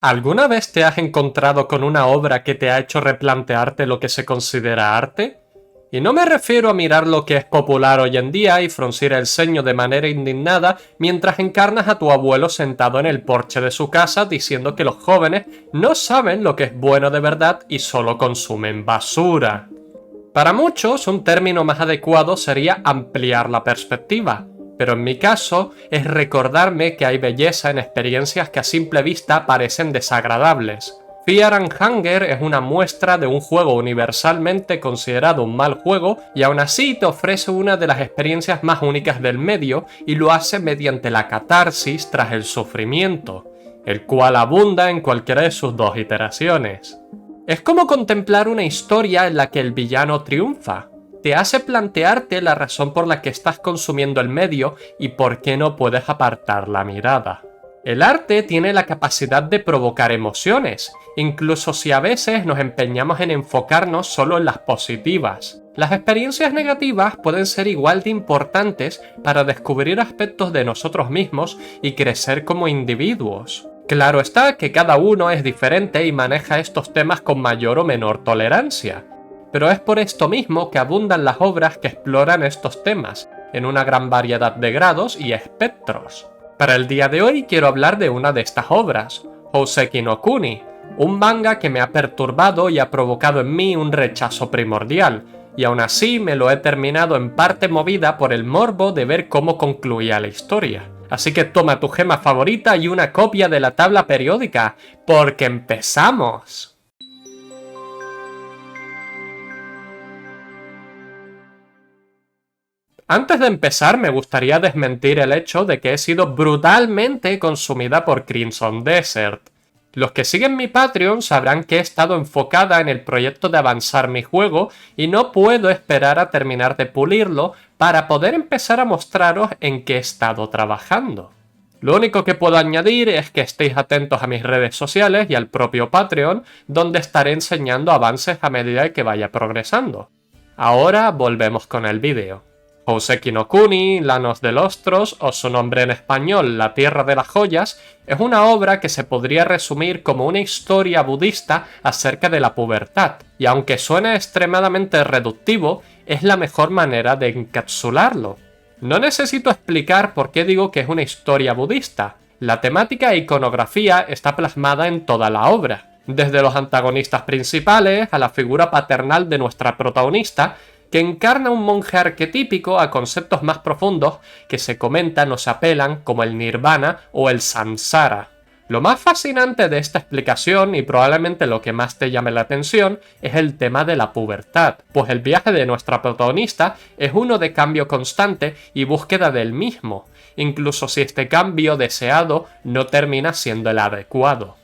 ¿Alguna vez te has encontrado con una obra que te ha hecho replantearte lo que se considera arte? Y no me refiero a mirar lo que es popular hoy en día y fruncir el ceño de manera indignada mientras encarnas a tu abuelo sentado en el porche de su casa diciendo que los jóvenes no saben lo que es bueno de verdad y solo consumen basura. Para muchos, un término más adecuado sería ampliar la perspectiva, pero en mi caso es recordarme que hay belleza en experiencias que a simple vista parecen desagradables. Fear and Hunger es una muestra de un juego universalmente considerado un mal juego y aún así te ofrece una de las experiencias más únicas del medio y lo hace mediante la catarsis tras el sufrimiento, el cual abunda en cualquiera de sus dos iteraciones. Es como contemplar una historia en la que el villano triunfa. Te hace plantearte la razón por la que estás consumiendo el medio y por qué no puedes apartar la mirada. El arte tiene la capacidad de provocar emociones, incluso si a veces nos empeñamos en enfocarnos solo en las positivas. Las experiencias negativas pueden ser igual de importantes para descubrir aspectos de nosotros mismos y crecer como individuos. Claro está que cada uno es diferente y maneja estos temas con mayor o menor tolerancia, pero es por esto mismo que abundan las obras que exploran estos temas, en una gran variedad de grados y espectros. Para el día de hoy quiero hablar de una de estas obras, Houseki no Kuni, un manga que me ha perturbado y ha provocado en mí un rechazo primordial, y aún así me lo he terminado en parte movida por el morbo de ver cómo concluía la historia. Así que toma tu gema favorita y una copia de la tabla periódica, porque empezamos. Antes de empezar me gustaría desmentir el hecho de que he sido brutalmente consumida por Crimson Desert. Los que siguen mi Patreon sabrán que he estado enfocada en el proyecto de avanzar mi juego y no puedo esperar a terminar de pulirlo para poder empezar a mostraros en qué he estado trabajando. Lo único que puedo añadir es que estéis atentos a mis redes sociales y al propio Patreon, donde estaré enseñando avances a medida que vaya progresando. Ahora volvemos con el vídeo. Houseki no Kuni, Lanos de Lostros, o su nombre en español, La Tierra de las Joyas, es una obra que se podría resumir como una historia budista acerca de la pubertad, y aunque suena extremadamente reductivo, es la mejor manera de encapsularlo. No necesito explicar por qué digo que es una historia budista. La temática e iconografía está plasmada en toda la obra, desde los antagonistas principales a la figura paternal de nuestra protagonista, que encarna un monje arquetípico a conceptos más profundos que se comentan o se apelan como el nirvana o el samsara. Lo más fascinante de esta explicación, y probablemente lo que más te llame la atención, es el tema de la pubertad, pues el viaje de nuestra protagonista es uno de cambio constante y búsqueda del mismo, incluso si este cambio deseado no termina siendo el adecuado.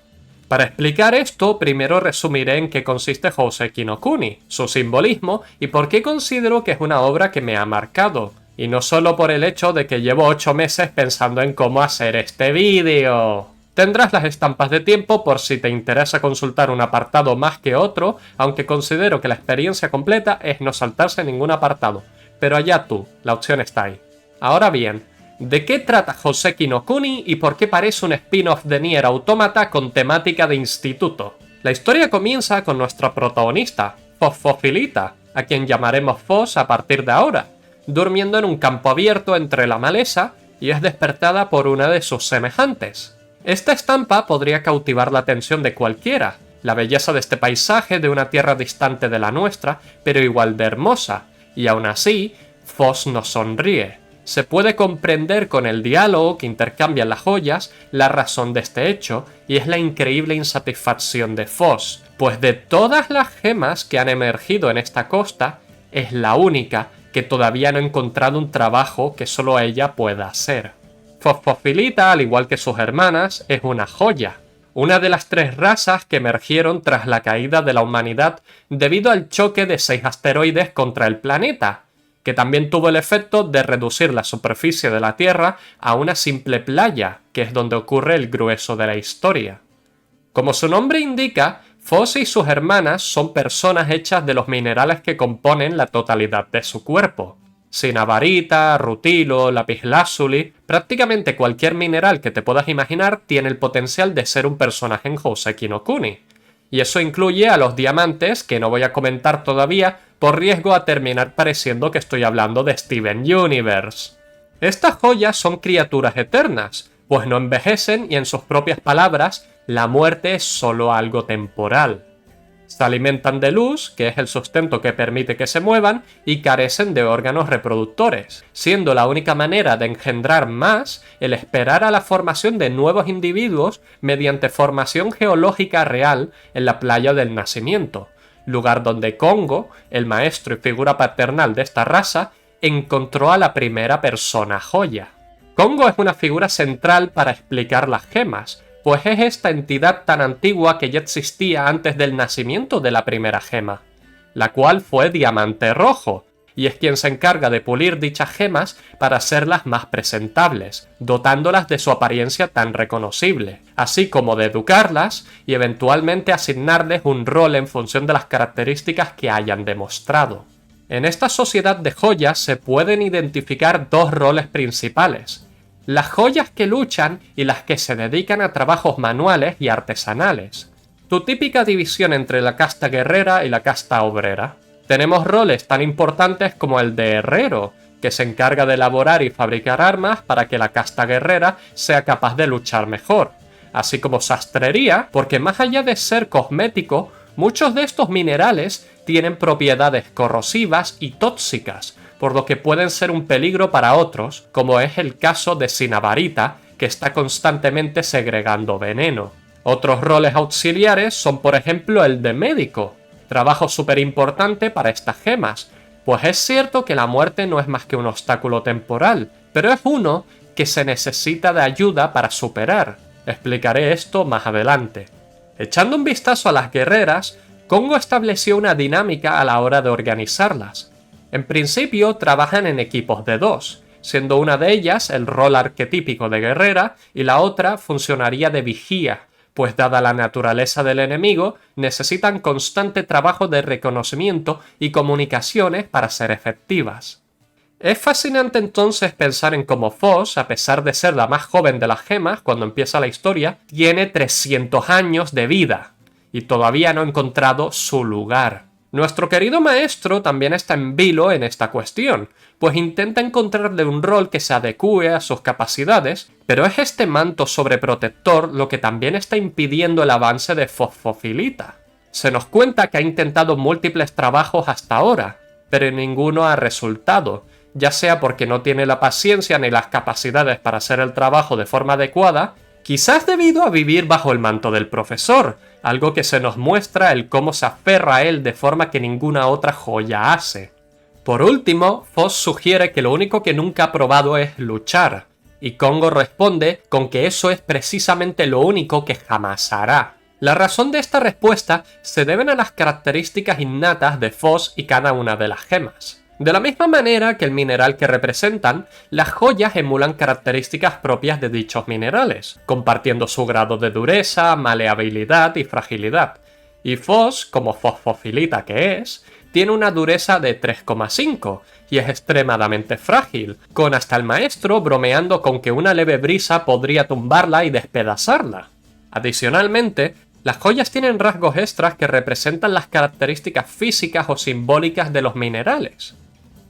Para explicar esto, primero resumiré en qué consiste Houseki no Kuni, su simbolismo y por qué considero que es una obra que me ha marcado. Y no solo por el hecho de que llevo 8 meses pensando en cómo hacer este vídeo. Tendrás las estampas de tiempo por si te interesa consultar un apartado más que otro, aunque considero que la experiencia completa es no saltarse ningún apartado. Pero allá tú, la opción está ahí. Ahora bien, ¿de qué trata Houseki no Kuni y por qué parece un spin-off de Nier Automata con temática de instituto? La historia comienza con nuestra protagonista, Fosfofilita, a quien llamaremos Fos a partir de ahora, durmiendo en un campo abierto entre la maleza y es despertada por una de sus semejantes. Esta estampa podría cautivar la atención de cualquiera, la belleza de este paisaje de una tierra distante de la nuestra, pero igual de hermosa, y aún así, Fos nos sonríe. Se puede comprender con el diálogo que intercambian las joyas la razón de este hecho, y es la increíble insatisfacción de Fos, pues de todas las gemas que han emergido en esta costa, es la única que todavía no ha encontrado un trabajo que solo ella pueda hacer. Fosfofilita, al igual que sus hermanas, es una joya, una de las 3 razas que emergieron tras la caída de la humanidad debido al choque de 6 asteroides contra el planeta, que también tuvo el efecto de reducir la superficie de la Tierra a una simple playa, que es donde ocurre el grueso de la historia. Como su nombre indica, Fos y sus hermanas son personas hechas de los minerales que componen la totalidad de su cuerpo. Cinnabarita, rutilo, lapislázuli, prácticamente cualquier mineral que te puedas imaginar tiene el potencial de ser un personaje en Houseki no Kuni. Y eso incluye a los diamantes, que no voy a comentar todavía, por riesgo a terminar pareciendo que estoy hablando de Steven Universe. Estas joyas son criaturas eternas, pues no envejecen y en sus propias palabras, la muerte es solo algo temporal. Se alimentan de luz, que es el sustento que permite que se muevan, y carecen de órganos reproductores, siendo la única manera de engendrar más el esperar a la formación de nuevos individuos mediante formación geológica real en la playa del nacimiento, lugar donde Kongo, el maestro y figura paternal de esta raza, encontró a la primera persona joya. Kongo es una figura central para explicar las gemas, pues es esta entidad tan antigua que ya existía antes del nacimiento de la primera gema, la cual fue Diamante Rojo, y es quien se encarga de pulir dichas gemas para hacerlas más presentables, dotándolas de su apariencia tan reconocible, así como de educarlas y eventualmente asignarles un rol en función de las características que hayan demostrado. En esta sociedad de joyas se pueden identificar dos roles principales: las joyas que luchan y las que se dedican a trabajos manuales y artesanales. Tu típica división entre la casta guerrera y la casta obrera. Tenemos roles tan importantes como el de herrero, que se encarga de elaborar y fabricar armas para que la casta guerrera sea capaz de luchar mejor, así como sastrería, porque más allá de ser cosmético, muchos de estos minerales tienen propiedades corrosivas y tóxicas, por lo que pueden ser un peligro para otros, como es el caso de Cinnabarita, que está constantemente segregando veneno. Otros roles auxiliares son, por ejemplo, el de médico, trabajo súper importante para estas gemas, pues es cierto que la muerte no es más que un obstáculo temporal, pero es uno que se necesita de ayuda para superar. Explicaré esto más adelante. Echando un vistazo a las guerreras, Kongo estableció una dinámica a la hora de organizarlas. En principio trabajan en equipos de dos, siendo una de ellas el rol arquetípico de guerrera y la otra funcionaría de vigía, pues dada la naturaleza del enemigo, necesitan constante trabajo de reconocimiento y comunicaciones para ser efectivas. Es fascinante entonces pensar en cómo Foz, a pesar de ser la más joven de las gemas cuando empieza la historia, tiene 300 años de vida y todavía no ha encontrado su lugar. Nuestro querido maestro también está en vilo en esta cuestión, pues intenta encontrarle un rol que se adecúe a sus capacidades, pero es este manto sobreprotector lo que también está impidiendo el avance de Fosfofilita. Se nos cuenta que ha intentado múltiples trabajos hasta ahora, pero ninguno ha resultado, ya sea porque no tiene la paciencia ni las capacidades para hacer el trabajo de forma adecuada, quizás debido a vivir bajo el manto del profesor, algo que se nos muestra el cómo se aferra a él de forma que ninguna otra joya hace. Por último, Foz sugiere que lo único que nunca ha probado es luchar, y Kongo responde con que eso es precisamente lo único que jamás hará. La razón de esta respuesta se deben a las características innatas de Foz y cada una de las gemas. De la misma manera que el mineral que representan, las joyas emulan características propias de dichos minerales, compartiendo su grado de dureza, maleabilidad y fragilidad. Y Foz, como fosfofilita que es, tiene una dureza de 3,5 y es extremadamente frágil, con hasta el maestro bromeando con que una leve brisa podría tumbarla y despedazarla. Adicionalmente, las joyas tienen rasgos extras que representan las características físicas o simbólicas de los minerales.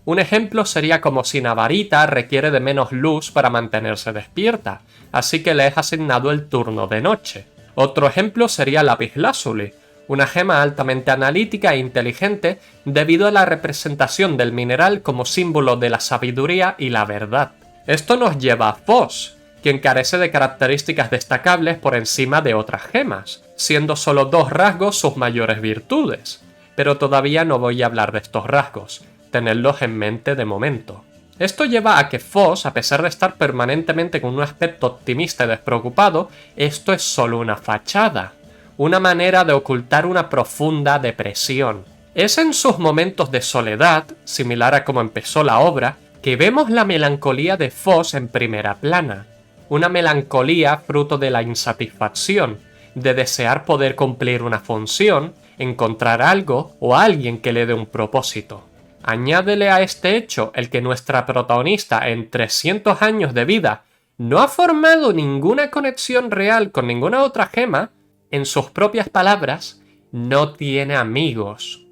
Un ejemplo sería como Cinnabarita requiere de menos luz para mantenerse despierta, así que le es asignado el turno de noche. Otro ejemplo sería Lapislázuli, una gema altamente analítica e inteligente debido a la representación del mineral como símbolo de la sabiduría y la verdad. Esto nos lleva a Foz, quien carece de características destacables por encima de otras gemas, siendo solo dos rasgos sus mayores virtudes. Pero todavía no voy a hablar de estos rasgos, tenedlos en mente de momento. Esto lleva a que Foz, a pesar de estar permanentemente con un aspecto optimista y despreocupado, esto es solo una fachada, una manera de ocultar una profunda depresión. Es en sus momentos de soledad, similar a como empezó la obra, que vemos la melancolía de Foz en primera plana. Una melancolía fruto de la insatisfacción, de desear poder cumplir una función, encontrar algo o alguien que le dé un propósito. Añádele a este hecho el que nuestra protagonista en 300 años de vida no ha formado ninguna conexión real con ninguna otra gema, en sus propias palabras, no tiene amigos.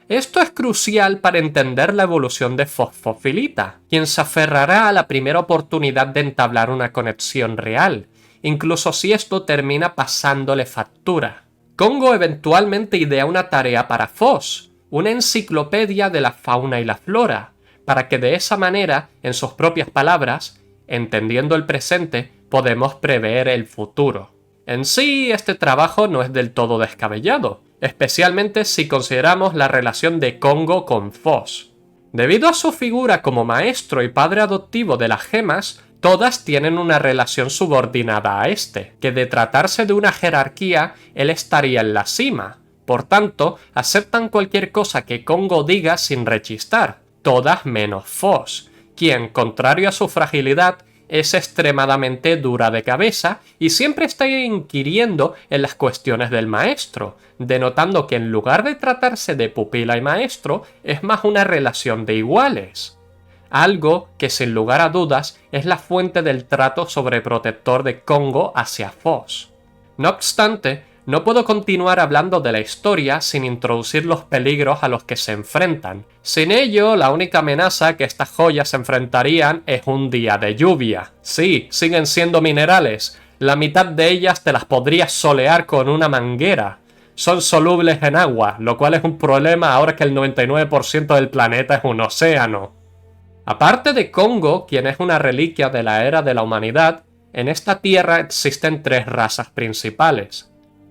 Esto es crucial para entender la evolución de Fosfofilita, quien se aferrará a la primera oportunidad de entablar una conexión real, incluso si esto termina pasándole factura. Kongo eventualmente idea una tarea para Fos, una enciclopedia de la fauna y la flora, para que de esa manera, en sus propias palabras, entendiendo el presente, podemos prever el futuro. En sí, este trabajo no es del todo descabellado, especialmente si consideramos la relación de Kongo con Fos. Debido a su figura como maestro y padre adoptivo de las gemas, todas tienen una relación subordinada a este, que de tratarse de una jerarquía, él estaría en la cima. Por tanto, aceptan cualquier cosa que Kongo diga sin rechistar, todas menos Fos, quien, contrario a su fragilidad, es extremadamente dura de cabeza y siempre está inquiriendo en las cuestiones del maestro, denotando que en lugar de tratarse de pupila y maestro, es más una relación de iguales. Algo que sin lugar a dudas es la fuente del trato sobreprotector de Kongo hacia Fos. No obstante, no puedo continuar hablando de la historia sin introducir los peligros a los que se enfrentan. Sin ello, la única amenaza que estas joyas enfrentarían es un día de lluvia. Sí, siguen siendo minerales. La mitad de ellas te las podrías solear con una manguera. Son solubles en agua, lo cual es un problema ahora que el 99% del planeta es un océano. Aparte de Kongo, quien es una reliquia de la era de la humanidad, en esta tierra existen 3 razas principales.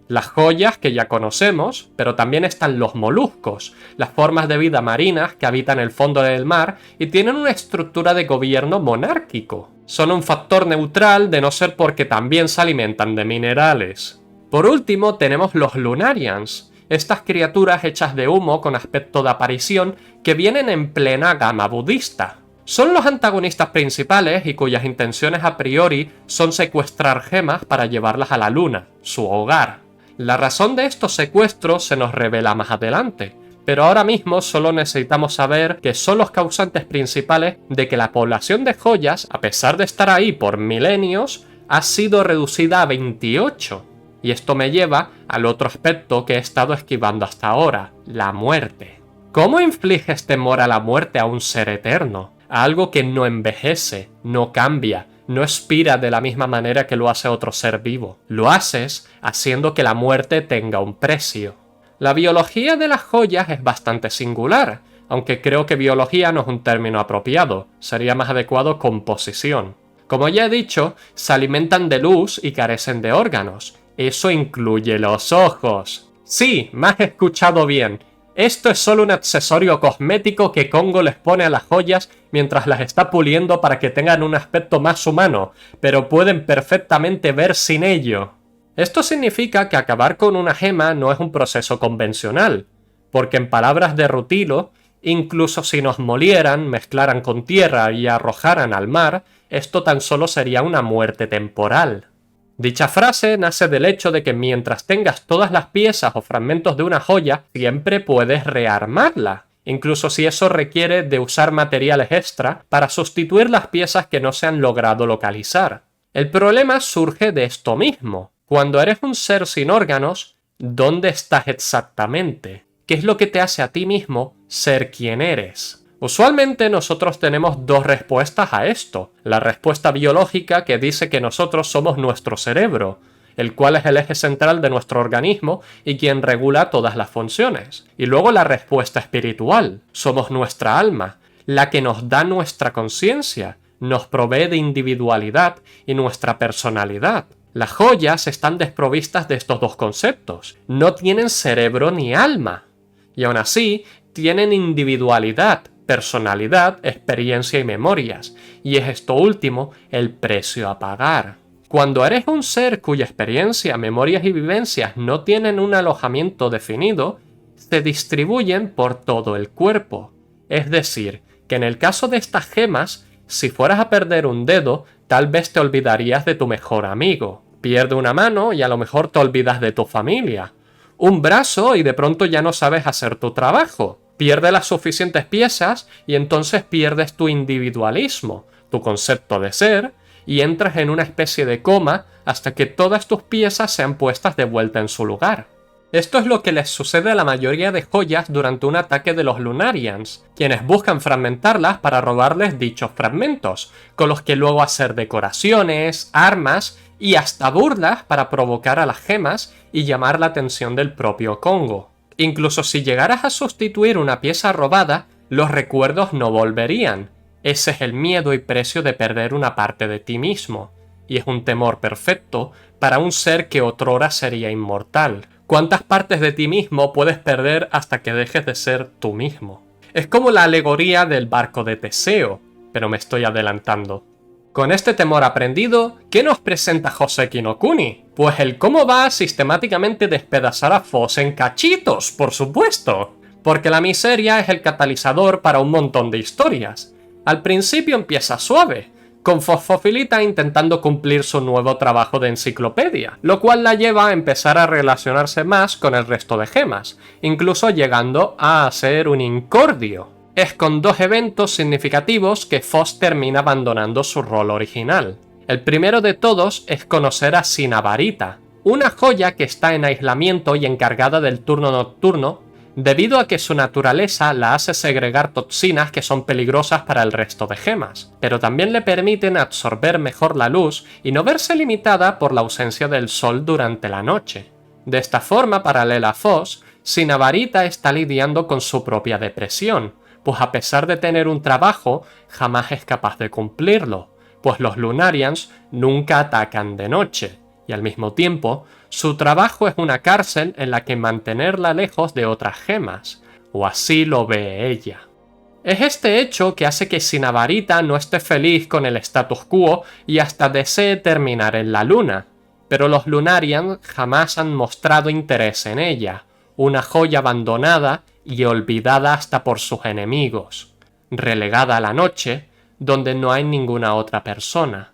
Las joyas que ya conocemos, pero también están los moluscos, las formas de vida marinas que habitan el fondo del mar y tienen una estructura de gobierno monárquico. Son un factor neutral de no ser porque también se alimentan de minerales. Por último tenemos los Lunarians, estas criaturas hechas de humo con aspecto de aparición que vienen en plena gama budista. Son los antagonistas principales y cuyas intenciones a priori son secuestrar gemas para llevarlas a la luna, su hogar. La razón de estos secuestros se nos revela más adelante, pero ahora mismo solo necesitamos saber que son los causantes principales de que la población de joyas, a pesar de estar ahí por milenios, ha sido reducida a 28. Y esto me lleva al otro aspecto que he estado esquivando hasta ahora, la muerte. ¿Cómo infliges temor a la muerte a un ser eterno? A algo que no envejece, no cambia, no expira de la misma manera que lo hace otro ser vivo. Lo haces haciendo que la muerte tenga un precio. La biología de las joyas es bastante singular, aunque creo que biología no es un término apropiado, sería más adecuado composición. Como ya he dicho, se alimentan de luz y carecen de órganos. Eso incluye los ojos. Sí, me has escuchado bien. Esto es solo un accesorio cosmético que Kongo les pone a las joyas mientras las está puliendo para que tengan un aspecto más humano, pero pueden perfectamente ver sin ello. Esto significa que acabar con una gema no es un proceso convencional, porque en palabras de Rutilo, incluso si nos molieran, mezclaran con tierra y arrojaran al mar, esto tan solo sería una muerte temporal. Dicha frase nace del hecho de que mientras tengas todas las piezas o fragmentos de una joya, siempre puedes rearmarla, incluso si eso requiere de usar materiales extra para sustituir las piezas que no se han logrado localizar. El problema surge de esto mismo. Cuando eres un ser sin órganos, ¿dónde estás exactamente? ¿Qué es lo que te hace a ti mismo ser quien eres? Usualmente nosotros tenemos 2 respuestas a esto. La respuesta biológica que dice que nosotros somos nuestro cerebro, el cual es el eje central de nuestro organismo y quien regula todas las funciones. Y luego la respuesta espiritual. Somos nuestra alma, la que nos da nuestra conciencia, nos provee de individualidad y nuestra personalidad. Las joyas están desprovistas de estos 2 conceptos. No tienen cerebro ni alma. Y aún así, tienen individualidad, personalidad, experiencia y memorias, y es esto último el precio a pagar. Cuando eres un ser cuya experiencia, memorias y vivencias no tienen un alojamiento definido, se distribuyen por todo el cuerpo. Es decir, que en el caso de estas gemas, si fueras a perder un dedo, tal vez te olvidarías de tu mejor amigo. Pierde una mano y a lo mejor te olvidas de tu familia. Un brazo y de pronto ya no sabes hacer tu trabajo. Pierde las suficientes piezas y entonces pierdes tu individualismo, tu concepto de ser, y entras en una especie de coma hasta que todas tus piezas sean puestas de vuelta en su lugar. Esto es lo que les sucede a la mayoría de joyas durante un ataque de los Lunarians, quienes buscan fragmentarlas para robarles dichos fragmentos, con los que luego hacer decoraciones, armas y hasta burlas para provocar a las gemas y llamar la atención del propio Kongo. Incluso si llegaras a sustituir una pieza robada, los recuerdos no volverían. Ese es el miedo y precio de perder una parte de ti mismo, y es un temor perfecto para un ser que otrora sería inmortal. ¿Cuántas partes de ti mismo puedes perder hasta que dejes de ser tú mismo? Es como la alegoría del barco de Teseo, pero me estoy adelantando. Con este temor aprendido, ¿qué nos presenta Hoseki no Kuni? Pues el cómo va a sistemáticamente despedazar a Foss en cachitos, por supuesto. Porque la miseria es el catalizador para un montón de historias. Al principio empieza suave, con Fosfofilita intentando cumplir su nuevo trabajo de enciclopedia, lo cual la lleva a empezar a relacionarse más con el resto de gemas, incluso llegando a ser un incordio. Es con dos eventos significativos que Foss termina abandonando su rol original. El primero de todos es conocer a Sinabarita, una joya que está en aislamiento y encargada del turno nocturno, debido a que su naturaleza la hace segregar toxinas que son peligrosas para el resto de gemas, pero también le permiten absorber mejor la luz y no verse limitada por la ausencia del sol durante la noche. De esta forma paralela a Foss, Sinabarita está lidiando con su propia depresión, pues a pesar de tener un trabajo, jamás es capaz de cumplirlo, pues los Lunarians nunca atacan de noche, y al mismo tiempo, su trabajo es una cárcel en la que mantenerla lejos de otras gemas, o así lo ve ella. Es este hecho que hace que Sinabarita no esté feliz con el status quo y hasta desee terminar en la luna, pero los Lunarians jamás han mostrado interés en ella, una joya abandonada y olvidada hasta por sus enemigos, relegada a la noche, donde no hay ninguna otra persona.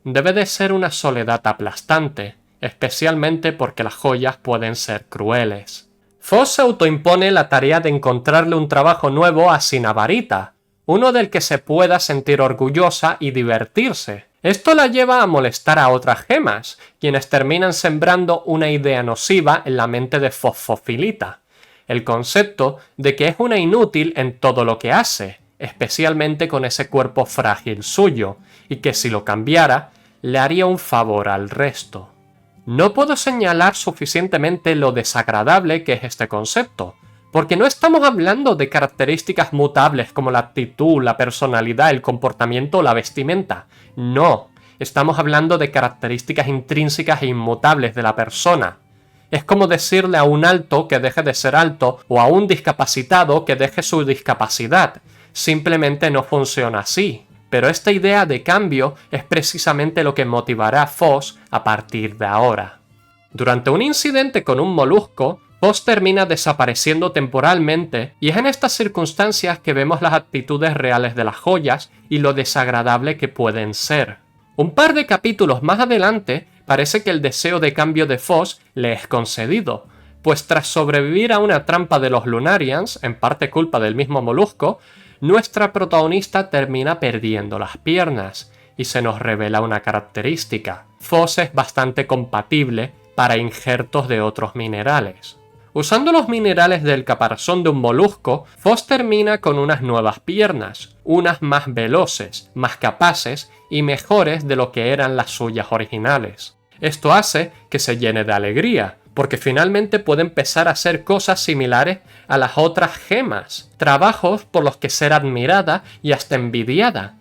Debe de ser una soledad aplastante, especialmente porque las joyas pueden ser crueles. Foss se autoimpone la tarea de encontrarle un trabajo nuevo a Sinabarita, uno del que se pueda sentir orgullosa y divertirse. Esto la lleva a molestar a otras gemas, quienes terminan sembrando una idea nociva en la mente de Fosfofilita. El concepto de que es una inútil en todo lo que hace, especialmente con ese cuerpo frágil suyo, y que si lo cambiara, le haría un favor al resto. No puedo señalar suficientemente lo desagradable que es este concepto, porque no estamos hablando de características mutables como la actitud, la personalidad, el comportamiento o la vestimenta. No, estamos hablando de características intrínsecas e inmutables de la persona. Es como decirle a un alto que deje de ser alto o a un discapacitado que deje su discapacidad. Simplemente no funciona así. Pero esta idea de cambio es precisamente lo que motivará a Foss a partir de ahora. Durante un incidente con un molusco, Foss termina desapareciendo temporalmente y es en estas circunstancias que vemos las actitudes reales de las joyas y lo desagradable que pueden ser. Un par de capítulos más adelante, parece que el deseo de cambio de Foss le es concedido, pues tras sobrevivir a una trampa de los Lunarians, en parte culpa del mismo molusco, nuestra protagonista termina perdiendo las piernas y se nos revela una característica. Foss es bastante compatible para injertos de otros minerales. Usando los minerales del caparazón de un molusco, Foss termina con unas nuevas piernas, unas más veloces, más capaces y mejores de lo que eran las suyas originales. Esto hace que se llene de alegría, porque finalmente puede empezar a hacer cosas similares a las otras gemas, trabajos por los que ser admirada y hasta envidiada,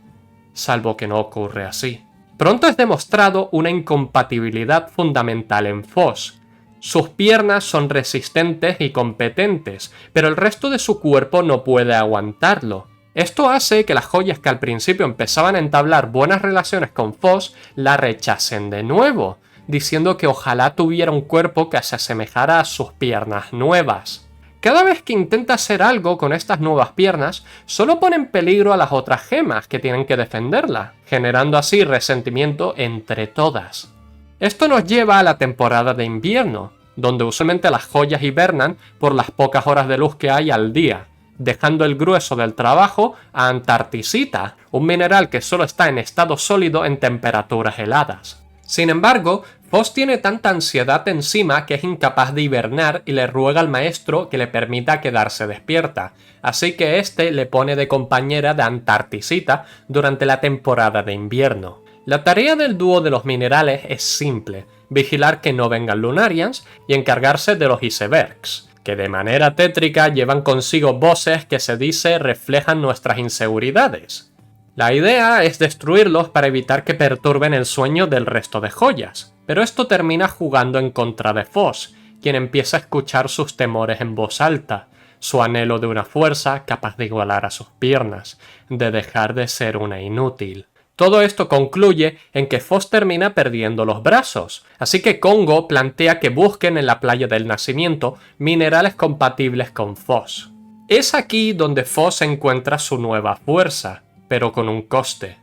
salvo que no ocurre así. Pronto es demostrado una incompatibilidad fundamental en Foss. Sus piernas son resistentes y competentes, pero el resto de su cuerpo no puede aguantarlo. Esto hace que las joyas que al principio empezaban a entablar buenas relaciones con Foss la rechacen de nuevo, diciendo que ojalá tuviera un cuerpo que se asemejara a sus piernas nuevas. Cada vez que intenta hacer algo con estas nuevas piernas, solo pone en peligro a las otras gemas que tienen que defenderla, generando así resentimiento entre todas. Esto nos lleva a la temporada de invierno, donde usualmente las joyas hibernan por las pocas horas de luz que hay al día, dejando el grueso del trabajo a antarticita, un mineral que solo está en estado sólido en temperaturas heladas. Sin embargo, Foss tiene tanta ansiedad encima que es incapaz de hibernar y le ruega al maestro que le permita quedarse despierta, así que este le pone de compañera de antarticita durante la temporada de invierno. La tarea del dúo de los minerales es simple: vigilar que no vengan Lunarians y encargarse de los icebergs, que de manera tétrica llevan consigo voces que se dice reflejan nuestras inseguridades. La idea es destruirlos para evitar que perturben el sueño del resto de joyas, pero esto termina jugando en contra de Foss, quien empieza a escuchar sus temores en voz alta, su anhelo de una fuerza capaz de igualar a sus piernas, de dejar de ser una inútil. Todo esto concluye en que Foss termina perdiendo los brazos, así que Congo plantea que busquen en la playa del nacimiento minerales compatibles con Foss. Es aquí donde Foss encuentra su nueva fuerza, pero con un coste.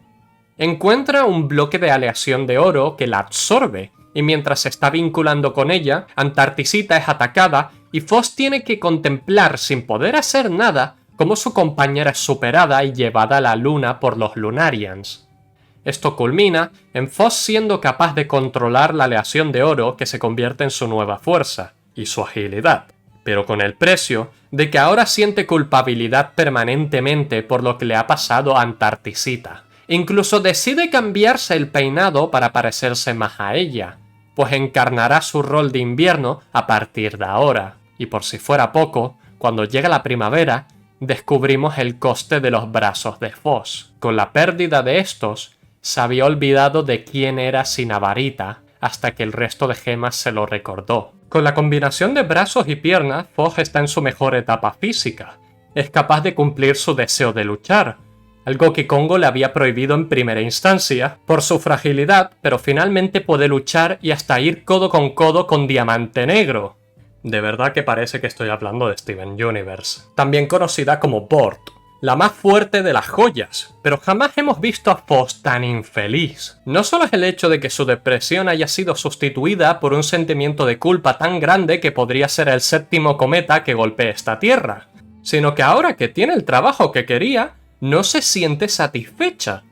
Encuentra un bloque de aleación de oro que la absorbe, y mientras se está vinculando con ella, Antarticita es atacada y Foss tiene que contemplar sin poder hacer nada cómo su compañera es superada y llevada a la luna por los Lunarians. Esto culmina en Foss siendo capaz de controlar la aleación de oro que se convierte en su nueva fuerza, y su agilidad, pero con el precio de que ahora siente culpabilidad permanentemente por lo que le ha pasado a Antarticita. Incluso decide cambiarse el peinado para parecerse más a ella, pues encarnará su rol de invierno a partir de ahora. Y por si fuera poco, cuando llega la primavera, descubrimos el coste de los brazos de Foss. Con la pérdida de estos, se había olvidado de quién era Sinabarita, hasta que el resto de gemas se lo recordó. Con la combinación de brazos y piernas, Foss está en su mejor etapa física. Es capaz de cumplir su deseo de luchar, algo que Congo le había prohibido en primera instancia por su fragilidad, pero finalmente puede luchar y hasta ir codo con Diamante Negro. De verdad que parece que estoy hablando de Steven Universe. También conocida como Bort, la más fuerte de las joyas, pero jamás hemos visto a Foss tan infeliz. No solo es el hecho de que su depresión haya sido sustituida por un sentimiento de culpa tan grande que podría ser el séptimo cometa que golpee esta Tierra, sino que ahora que tiene el trabajo que quería, no se siente satisfecha.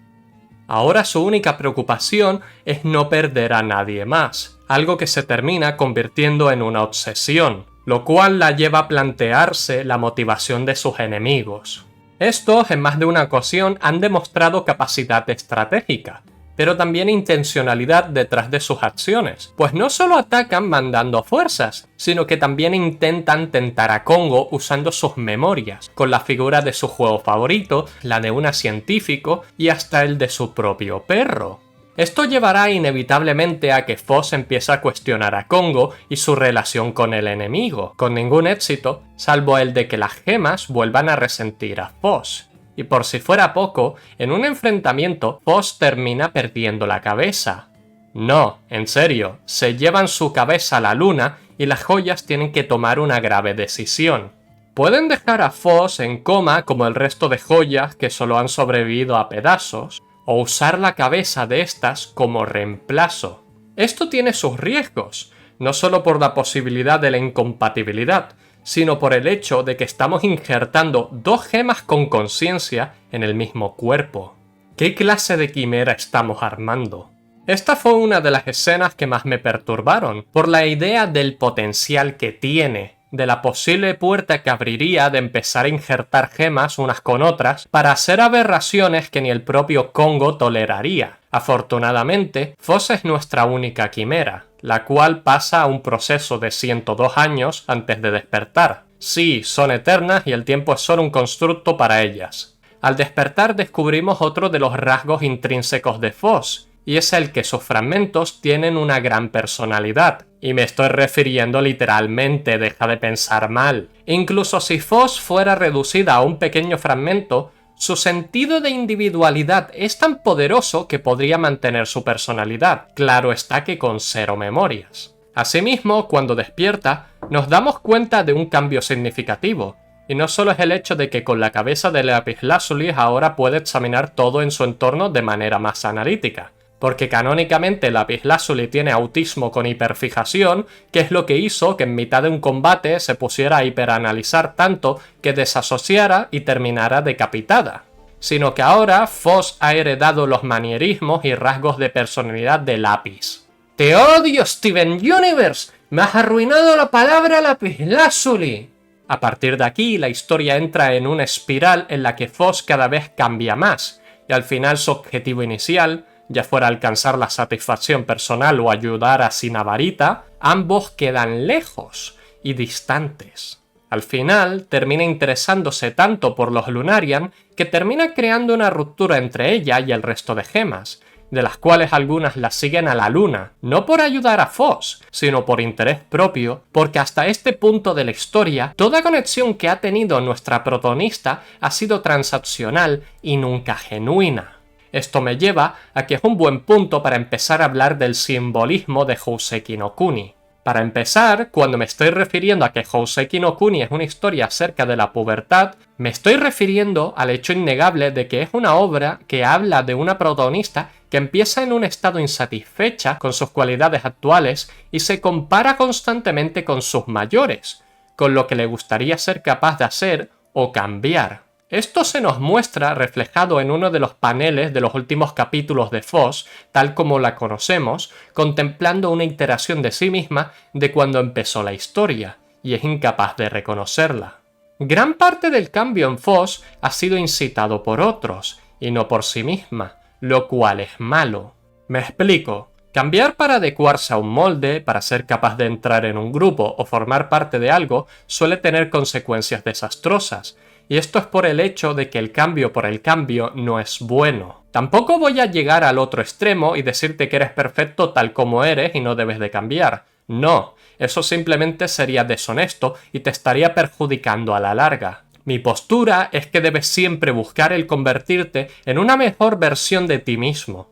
Ahora su única preocupación es no perder a nadie más, algo que se termina convirtiendo en una obsesión, lo cual la lleva a plantearse la motivación de sus enemigos. Estos, en más de una ocasión, han demostrado capacidad estratégica, pero también intencionalidad detrás de sus acciones, pues no solo atacan mandando fuerzas, sino que también intentan tentar a Congo usando sus memorias, con la figura de su juego favorito, la de un científico y hasta el de su propio perro. Esto llevará inevitablemente a que Foss empiece a cuestionar a Congo y su relación con el enemigo, con ningún éxito, salvo el de que las gemas vuelvan a resentir a Foss. Y por si fuera poco, en un enfrentamiento, Foss termina perdiendo la cabeza. No, en serio, se llevan su cabeza a la luna y las joyas tienen que tomar una grave decisión. Pueden dejar a Foss en coma como el resto de joyas que solo han sobrevivido a pedazos, o usar la cabeza de estas como reemplazo. Esto tiene sus riesgos, no solo por la posibilidad de la incompatibilidad, sino por el hecho de que estamos injertando dos gemas con conciencia en el mismo cuerpo. ¿Qué clase de quimera estamos armando? Esta fue una de las escenas que más me perturbaron, por la idea del potencial que tiene, de la posible puerta que abriría de empezar a injertar gemas unas con otras para hacer aberraciones que ni el propio Congo toleraría. Afortunadamente, Foss es nuestra única quimera, la cual pasa a un proceso de 102 años antes de despertar. Sí, son eternas y el tiempo es solo un constructo para ellas. Al despertar descubrimos otro de los rasgos intrínsecos de Foss, y es el que sus fragmentos tienen una gran personalidad. Y me estoy refiriendo literalmente, deja de pensar mal. Incluso si Foss fuera reducida a un pequeño fragmento, su sentido de individualidad es tan poderoso que podría mantener su personalidad. Claro está que con 0 memorias. Asimismo, cuando despierta, nos damos cuenta de un cambio significativo. Y no solo es el hecho de que con la cabeza de Lapislázuli ahora puede examinar todo en su entorno de manera más analítica. Porque canónicamente Lapislázuli tiene autismo con hiperfijación, que es lo que hizo que en mitad de un combate se pusiera a hiperanalizar tanto que desasociara y terminara decapitada. Sino que ahora Foss ha heredado los manierismos y rasgos de personalidad de Lapis. ¡Te odio, Steven Universe! ¡Me has arruinado la palabra Lapislázuli! A partir de aquí, la historia entra en una espiral en la que Foss cada vez cambia más, y al final su objetivo inicial, ya fuera alcanzar la satisfacción personal o ayudar a Sinavarita, ambos quedan lejos y distantes. Al final, termina interesándose tanto por los Lunarian que termina creando una ruptura entre ella y el resto de gemas, de las cuales algunas las siguen a la luna, no por ayudar a Foss, sino por interés propio, porque hasta este punto de la historia, toda conexión que ha tenido nuestra protagonista ha sido transaccional y nunca genuina. Esto me lleva a que es un buen punto para empezar a hablar del simbolismo de Houseki no Kuni. Para empezar, cuando me estoy refiriendo a que Houseki no Kuni es una historia acerca de la pubertad, me estoy refiriendo al hecho innegable de que es una obra que habla de una protagonista que empieza en un estado insatisfecha con sus cualidades actuales y se compara constantemente con sus mayores, con lo que le gustaría ser capaz de hacer o cambiar. Esto se nos muestra reflejado en uno de los paneles de los últimos capítulos de Foss, tal como la conocemos, contemplando una iteración de sí misma de cuando empezó la historia, y es incapaz de reconocerla. Gran parte del cambio en Foss ha sido incitado por otros, y no por sí misma, lo cual es malo. Me explico. Cambiar para adecuarse a un molde, para ser capaz de entrar en un grupo o formar parte de algo, suele tener consecuencias desastrosas, y esto es por el hecho de que el cambio por el cambio no es bueno. Tampoco voy a llegar al otro extremo y decirte que eres perfecto tal como eres y no debes de cambiar. No, eso simplemente sería deshonesto y te estaría perjudicando a la larga. Mi postura es que debes siempre buscar el convertirte en una mejor versión de ti mismo.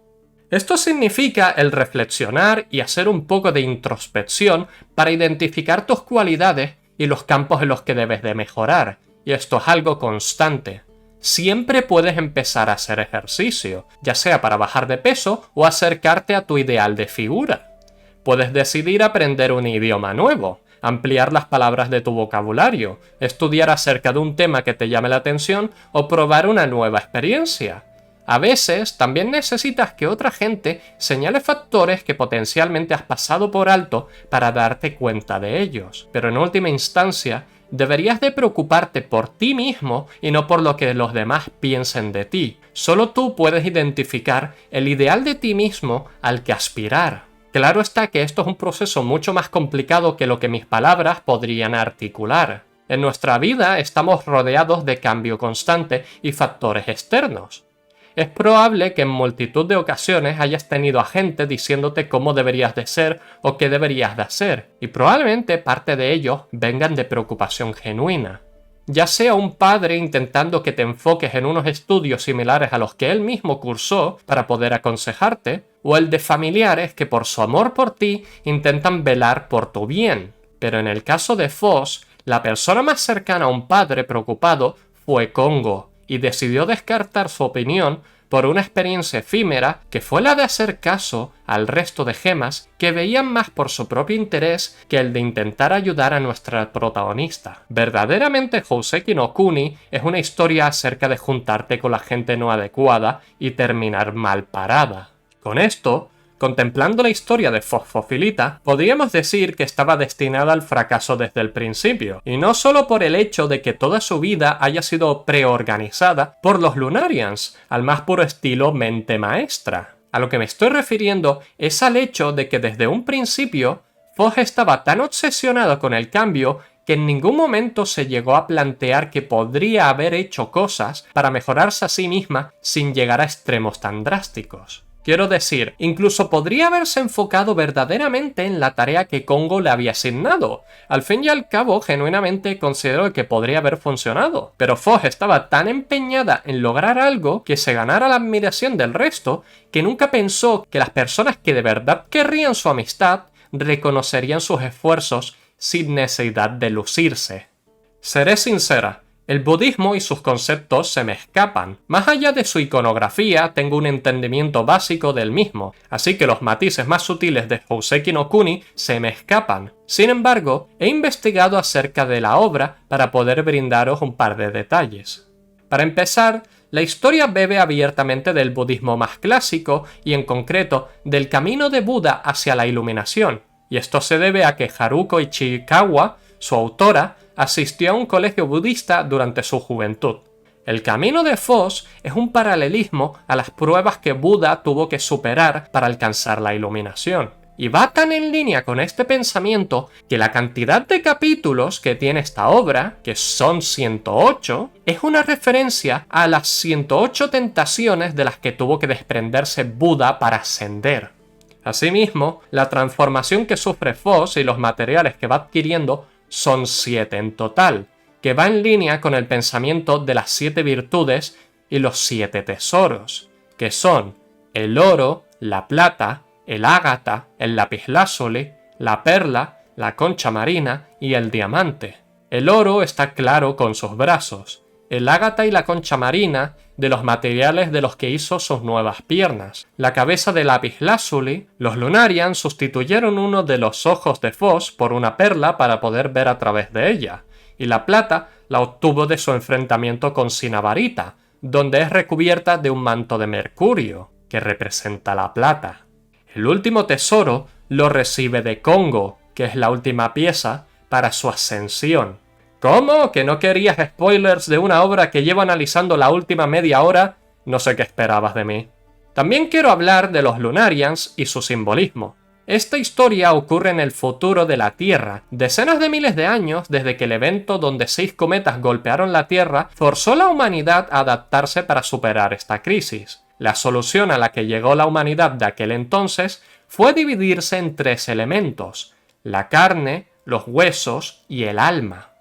Esto significa el reflexionar y hacer un poco de introspección para identificar tus cualidades y los campos en los que debes de mejorar. Y esto es algo constante. Siempre puedes empezar a hacer ejercicio, ya sea para bajar de peso o acercarte a tu ideal de figura. Puedes decidir aprender un idioma nuevo, ampliar las palabras de tu vocabulario, estudiar acerca de un tema que te llame la atención o probar una nueva experiencia. A veces también necesitas que otra gente señale factores que potencialmente has pasado por alto para darte cuenta de ellos, pero en última instancia deberías de preocuparte por ti mismo y no por lo que los demás piensen de ti. Solo tú puedes identificar el ideal de ti mismo al que aspirar. Claro está que esto es un proceso mucho más complicado que lo que mis palabras podrían articular. En nuestra vida estamos rodeados de cambio constante y factores externos. Es probable que en multitud de ocasiones hayas tenido a gente diciéndote cómo deberías de ser o qué deberías de hacer, y probablemente parte de ellos vengan de preocupación genuina. Ya sea un padre intentando que te enfoques en unos estudios similares a los que él mismo cursó para poder aconsejarte, o el de familiares que por su amor por ti intentan velar por tu bien. Pero en el caso de Foss, la persona más cercana a un padre preocupado fue Kongo, y decidió descartar su opinión por una experiencia efímera que fue la de hacer caso al resto de gemas que veían más por su propio interés que el de intentar ayudar a nuestra protagonista. Verdaderamente Houseki no Kuni es una historia acerca de juntarte con la gente no adecuada y terminar mal parada. Con esto, contemplando la historia de Fosfofilita, podríamos decir que estaba destinada al fracaso desde el principio, y no solo por el hecho de que toda su vida haya sido preorganizada por los Lunarians, al más puro estilo mente maestra. A lo que me estoy refiriendo es al hecho de que desde un principio, Foss estaba tan obsesionado con el cambio que en ningún momento se llegó a plantear que podría haber hecho cosas para mejorarse a sí misma sin llegar a extremos tan drásticos. Quiero decir, incluso podría haberse enfocado verdaderamente en la tarea que Kongo le había asignado. Al fin y al cabo, genuinamente considero que podría haber funcionado. Pero Foss estaba tan empeñada en lograr algo que se ganara la admiración del resto, que nunca pensó que las personas que de verdad querrían su amistad reconocerían sus esfuerzos sin necesidad de lucirse. Seré sincera, El budismo y sus conceptos se me escapan. Más allá de su iconografía, tengo un entendimiento básico del mismo, así que los matices más sutiles de Houseki no Kuni se me escapan. Sin embargo, he investigado acerca de la obra para poder brindaros un par de detalles. Para empezar, la historia bebe abiertamente del budismo más clásico y en concreto del camino de Buda hacia la iluminación, y esto se debe a que Haruko Ichikawa, su autora, asistió a un colegio budista durante su juventud. El camino de Foss es un paralelismo a las pruebas que Buda tuvo que superar para alcanzar la iluminación. Y va tan en línea con este pensamiento que la cantidad de capítulos que tiene esta obra, que son 108, es una referencia a las 108 tentaciones de las que tuvo que desprenderse Buda para ascender. Asimismo, la transformación que sufre Foss y los materiales que va adquiriendo son 7 en total, que va en línea con el pensamiento de las 7 virtudes y los 7 tesoros, que son el oro, la plata, el ágata, el lapislázuli, la perla, la concha marina y el diamante. El oro está claro con sus brazos, el ágata y la concha marina de los materiales de los que hizo sus nuevas piernas. La cabeza de lapislázuli, los Lunarians sustituyeron uno de los ojos de Foss por una perla para poder ver a través de ella, y la plata la obtuvo de su enfrentamiento con Sinabarita, donde es recubierta de un manto de mercurio, que representa la plata. El último tesoro lo recibe de Kongo, que es la última pieza para su ascensión. ¿Cómo? ¿Que no querías spoilers de una obra que llevo analizando la última media hora? No sé qué esperabas de mí. También quiero hablar de los Lunarians y su simbolismo. Esta historia ocurre en el futuro de la Tierra, decenas de miles de años desde que el evento donde 6 cometas golpearon la Tierra forzó a la humanidad a adaptarse para superar esta crisis. La solución a la que llegó la humanidad de aquel entonces fue dividirse en 3 elementos: la carne, los huesos y el alma.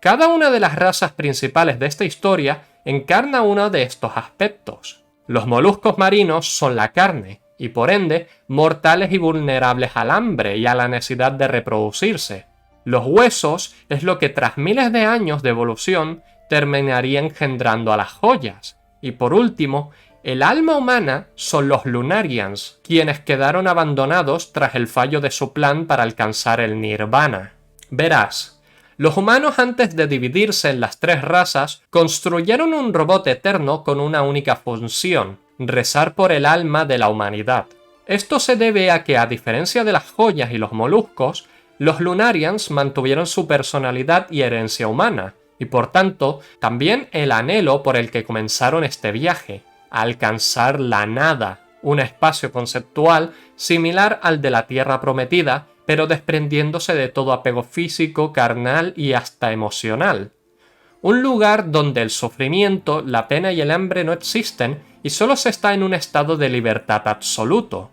Cada una de las razas principales de esta historia encarna uno de estos aspectos. Los moluscos marinos son la carne, y por ende mortales y vulnerables al hambre y a la necesidad de reproducirse. Los huesos es lo que tras miles de años de evolución terminaría engendrando a las joyas. Y por último, el alma humana son los Lunarians, quienes quedaron abandonados tras el fallo de su plan para alcanzar el Nirvana. Verás, los humanos, antes de dividirse en las 3 razas, construyeron un robot eterno con una única función: rezar por el alma de la humanidad. Esto se debe a que, a diferencia de las joyas y los moluscos, los Lunarians mantuvieron su personalidad y herencia humana, y por tanto, también el anhelo por el que comenzaron este viaje: alcanzar la nada, un espacio conceptual similar al de la Tierra Prometida, pero desprendiéndose de todo apego físico, carnal y hasta emocional. Un lugar donde el sufrimiento, la pena y el hambre no existen y solo se está en un estado de libertad absoluto.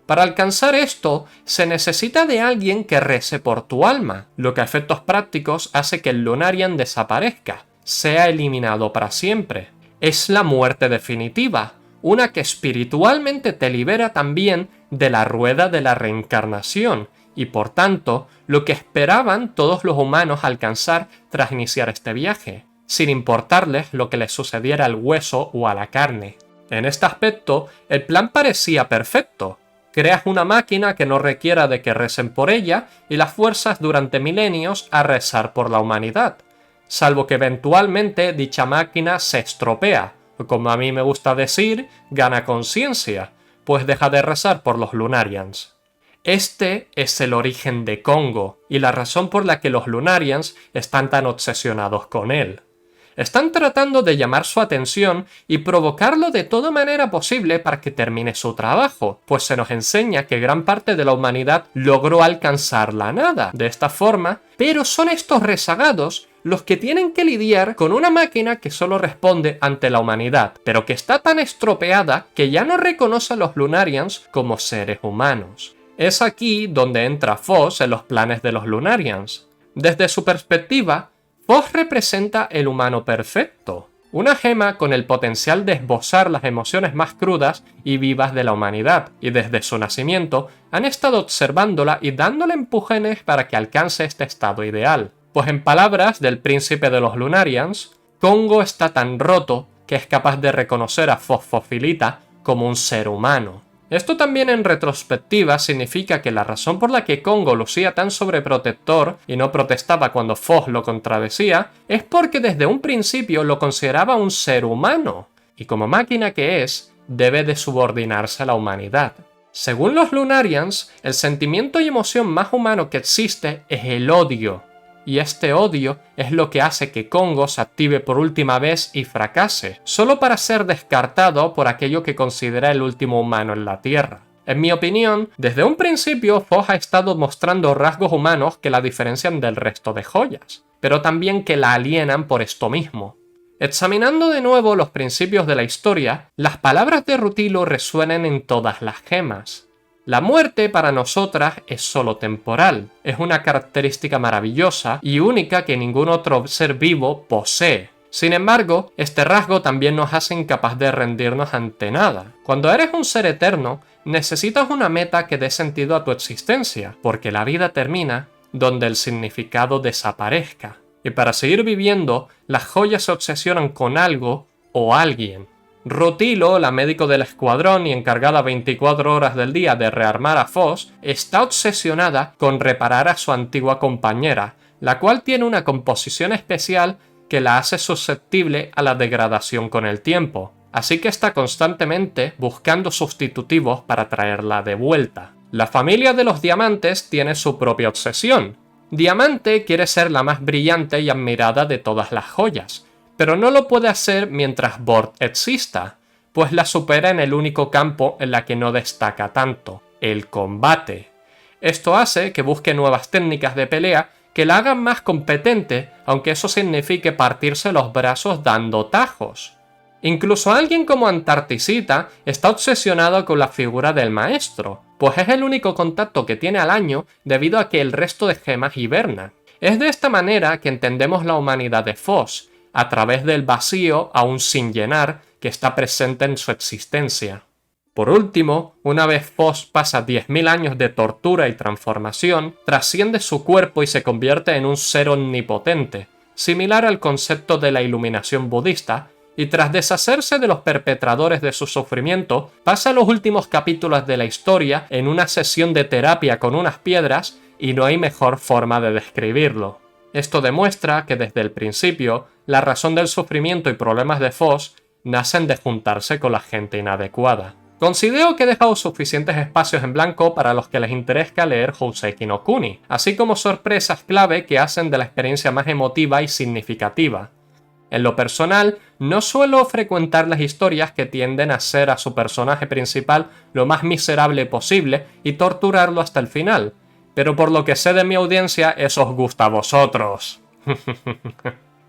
Para alcanzar esto, se necesita de alguien que rece por tu alma, lo que a efectos prácticos hace que el Lunarian desaparezca, sea eliminado para siempre. Es la muerte definitiva, una que espiritualmente te libera también de la rueda de la reencarnación, y por tanto, lo que esperaban todos los humanos alcanzar tras iniciar este viaje, sin importarles lo que les sucediera al hueso o a la carne. En este aspecto, el plan parecía perfecto. Creas una máquina que no requiera de que recen por ella y las fuerzas durante milenios a rezar por la humanidad, salvo que eventualmente dicha máquina se estropea, o como a mí me gusta decir, gana conciencia, pues deja de rezar por los Lunarians. Este es el origen de Kongo y la razón por la que los Lunarians están tan obsesionados con él. Están tratando de llamar su atención y provocarlo de toda manera posible para que termine su trabajo, pues se nos enseña que gran parte de la humanidad logró alcanzar la nada de esta forma, pero son estos rezagados los que tienen que lidiar con una máquina que solo responde ante la humanidad, pero que está tan estropeada que ya no reconoce a los Lunarians como seres humanos. Es aquí donde entra Foss en los planes de los Lunarians. Desde su perspectiva, Foss representa el humano perfecto, una gema con el potencial de esbozar las emociones más crudas y vivas de la humanidad, y desde su nacimiento han estado observándola y dándole empujones para que alcance este estado ideal. Pues en palabras del príncipe de los Lunarians, Kongo está tan roto que es capaz de reconocer a Fosfofilita como un ser humano. Esto también en retrospectiva significa que la razón por la que Kongo lucía tan sobreprotector y no protestaba cuando Fos lo contradecía es porque desde un principio lo consideraba un ser humano, y como máquina que es, debe de subordinarse a la humanidad. Según los Lunarians, el sentimiento y emoción más humano que existe es el odio, y este odio es lo que hace que Kongo se active por última vez y fracase, solo para ser descartado por aquello que considera el último humano en la Tierra. En mi opinión, desde un principio Fos ha estado mostrando rasgos humanos que la diferencian del resto de joyas, pero también que la alienan por esto mismo. Examinando de nuevo los principios de la historia, las palabras de Rutilo resuenan en todas las gemas. La muerte para nosotras es solo temporal, es una característica maravillosa y única que ningún otro ser vivo posee. Sin embargo, este rasgo también nos hace incapaz de rendirnos ante nada. Cuando eres un ser eterno, necesitas una meta que dé sentido a tu existencia, porque la vida termina donde el significado desaparezca. Y para seguir viviendo, las joyas se obsesionan con algo o alguien. Rutilo, la médico del escuadrón y encargada 24 horas del día de rearmar a Fos, está obsesionada con reparar a su antigua compañera, la cual tiene una composición especial que la hace susceptible a la degradación con el tiempo, así que está constantemente buscando sustitutivos para traerla de vuelta. La familia de los diamantes tiene su propia obsesión. Diamante quiere ser la más brillante y admirada de todas las joyas, pero no lo puede hacer mientras Bord exista, pues la supera en el único campo en la que no destaca tanto, el combate. Esto hace que busque nuevas técnicas de pelea que la hagan más competente, aunque eso signifique partirse los brazos dando tajos. Incluso alguien como Antarcticita está obsesionado con la figura del maestro, pues es el único contacto que tiene al año debido a que el resto de gemas hibernan. Es de esta manera que entendemos la humanidad de Fos, a través del vacío aún sin llenar que está presente en su existencia. Por último, una vez Fos pasa 10.000 años de tortura y transformación, trasciende su cuerpo y se convierte en un ser omnipotente, similar al concepto de la iluminación budista, y tras deshacerse de los perpetradores de su sufrimiento, pasa los últimos capítulos de la historia en una sesión de terapia con unas piedras y no hay mejor forma de describirlo. Esto demuestra que desde el principio, la razón del sufrimiento y problemas de Fos nacen de juntarse con la gente inadecuada. Considero que he dejado suficientes espacios en blanco para los que les interesa leer Houseki no Kuni, así como sorpresas clave que hacen de la experiencia más emotiva y significativa. En lo personal, no suelo frecuentar las historias que tienden a hacer a su personaje principal lo más miserable posible y torturarlo hasta el final, pero por lo que sé de mi audiencia, eso os gusta a vosotros.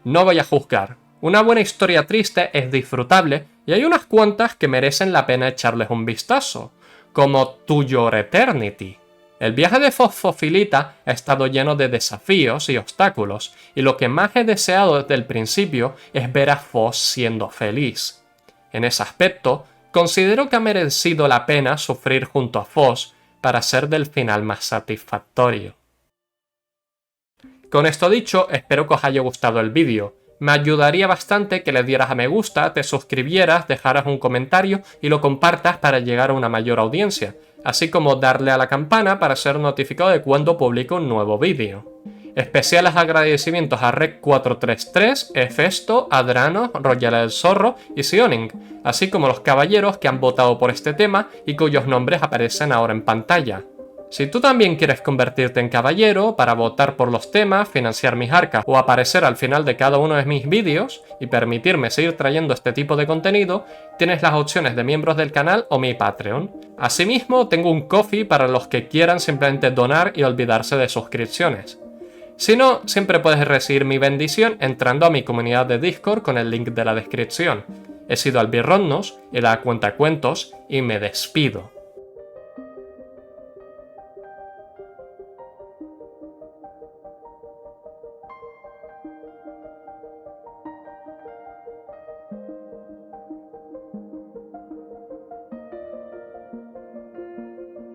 No voy a juzgar. Una buena historia triste es disfrutable y hay unas cuantas que merecen la pena echarles un vistazo, como To Your Eternity. El viaje de Fosfofilita ha estado lleno de desafíos y obstáculos, y lo que más he deseado desde el principio es ver a Fos siendo feliz. En ese aspecto, considero que ha merecido la pena sufrir junto a Fos para ser del final más satisfactorio. Con esto dicho, espero que os haya gustado el vídeo. Me ayudaría bastante que le dieras a me gusta, te suscribieras, dejaras un comentario y lo compartas para llegar a una mayor audiencia, así como darle a la campana para ser notificado de cuando publico un nuevo vídeo. Especiales agradecimientos a Rec433, Hefesto, Adrano, Royal el Zorro y Sioning, así como los caballeros que han votado por este tema y cuyos nombres aparecen ahora en pantalla. Si tú también quieres convertirte en caballero para votar por los temas, financiar mis arcas o aparecer al final de cada uno de mis vídeos y permitirme seguir trayendo este tipo de contenido, tienes las opciones de miembros del canal o mi Patreon. Asimismo, tengo un Ko-fi para los que quieran simplemente donar y olvidarse de suscripciones. Si no, siempre puedes recibir mi bendición entrando a mi comunidad de Discord con el link de la descripción. He sido Albirronnos y la Cuentacuentos y me despido.